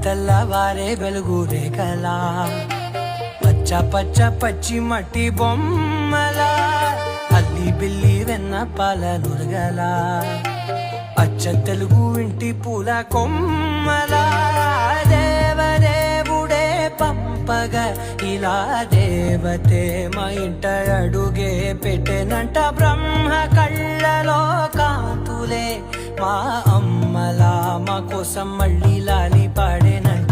తెల్లవారే వెలుగు రేఖలా పచ్చ పచ్చ పచ్చి మట్టి బొమ్మలా అల్లి బిల్లి వెన్న పాల నురగలా అచ్చ తెలుగు ఇంటి పూల కొమ్మలా దేవదేవుడే పంపగ ఇలా దేవతే మా ఇంట అడుగే పెట్టెనంట బ్రహ్మ కళ్ళలో కాంతులే మా అమ్మలా మా కోసం మళ్ళీ లాలి పాడేనంట.